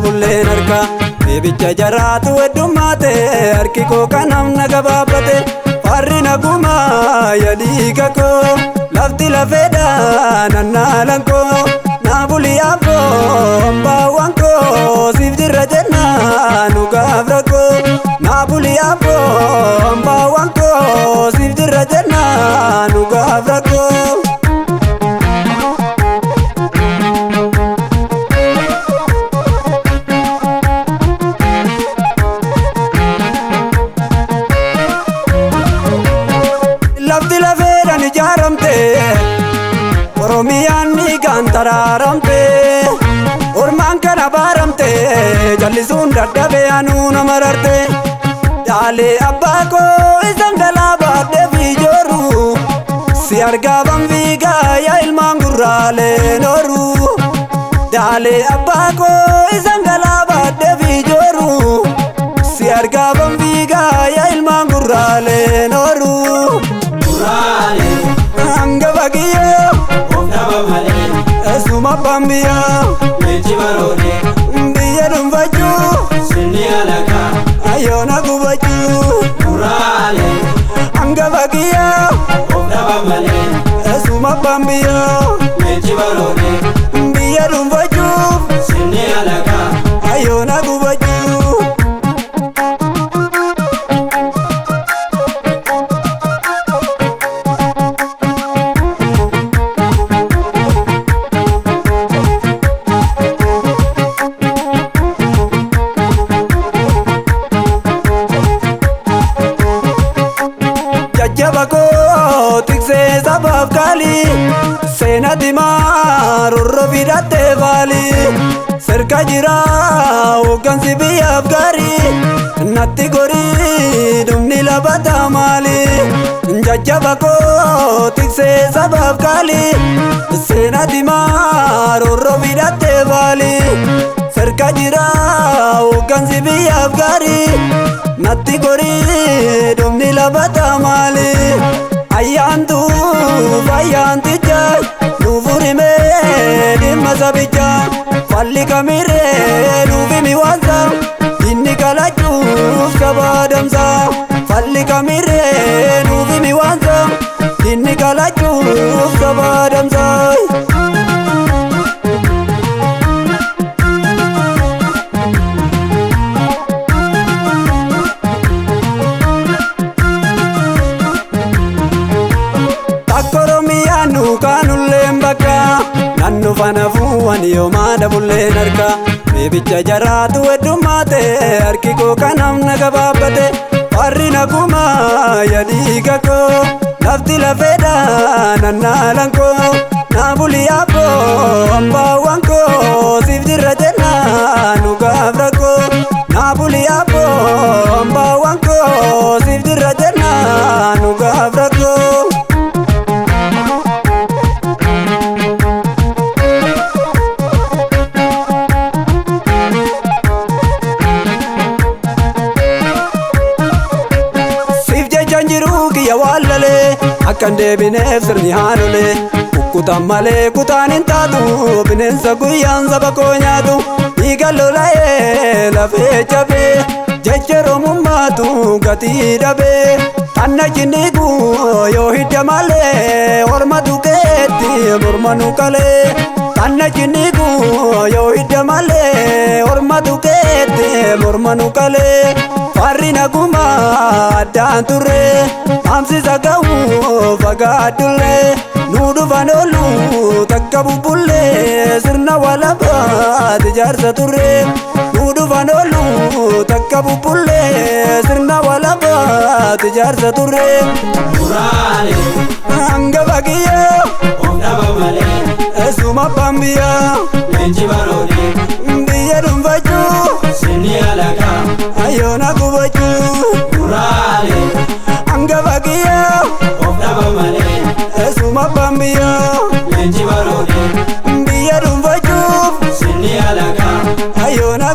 bulleen harka beebicha jaraatu heddummaate harki koo kanam na gabaabate farri naguma yadiiga koo lafti lafeedha nannaalan koo naa bulii abboo hambaawwan koo siif jirra jennaa nu gaafra koo naa bulii abboo hambaawwan koo siif jirra jennaa nu gaafra koo. Lafti lafeedhaan ijaaramte Oromiyaan dhiigaan taraaramte ormaan kana baaramte jallisuun dadhabee anuu nama rarte Daalee abbaa koo isaan galaa baadhee fi jooru si argaa banfiigaa yaa ilmaan gurraalee nooru Daalee abbaa koo isaan galaa baadhee fi jooru si argaa banfiigaa yaa ilmaan gurraalee nooru Anga bagiyo Ofdaba male Esuma bambiya Mechi barode Biya dumbachu Sini alaka Ayona kubachu Murale Anga bagiyo Ofdaba male Esuma bambiya Mechi barode Biya dumbachu Sini alaka Ayona kubachu Jabako tikse sabab kali sena dimar urrofidate vali serka jira ogan sibi afgari natti gori dumni labata mali jabako tikse sabab kali sena dimar urrofidate vali serka jira ogan sibi afgari natti gori dumni labata mali ayyantu fayyantija nufurime dhimma sabicha falli kamire nufimi wansa inni kalachuuf sabaadamsa falli kamire nufimi wansa inni kalachuuf sabaadamsa Kanulleen bakka nannu fanaafuu ani yoomaadha bulleen harka beebicha jaraatu heddummaate harki koo kanam na gabaabate farri naguma yadiiga koo lafti lafeedha nannaalan koo naa bulii abboo hambaawwan koo siif jirra jennaa nu gaafra koo naa bulii abboo hambaawwan koo siif jirra jennaa nu gaafra koo. Akkan deebineef sirni haanole kukkutan malee kutaan hin taatu bineensa guyyaan saba koo nyaatu dhiiga lola'ee lafee cabee jecha roomummaatu gatii dhabee tanna jinnigu yoo hidda malee orma tuqeetti morma nu qalee tanna jinnigu yoo hidda malee orma tuqeetti morma nu qalee farri naguma addaan turre amsisa ga'uu fagaadullee nu dhufan oolu takka bubbullee sirna walabaati jaarsa turre nu dhufan oolu takka bubbullee sirna walabaati jaarsa turre muraale hanga bagiyyoo ofdaba malee esuma bambiyaa leenji baroode biyya dhuunfachuu sinni alaka ayyoona gubachuu muraale hanga bagiyyoo ofdaba malee esuma bambiyaa leenji baroode biyya dhuunfachuu sinni alaka ayyoona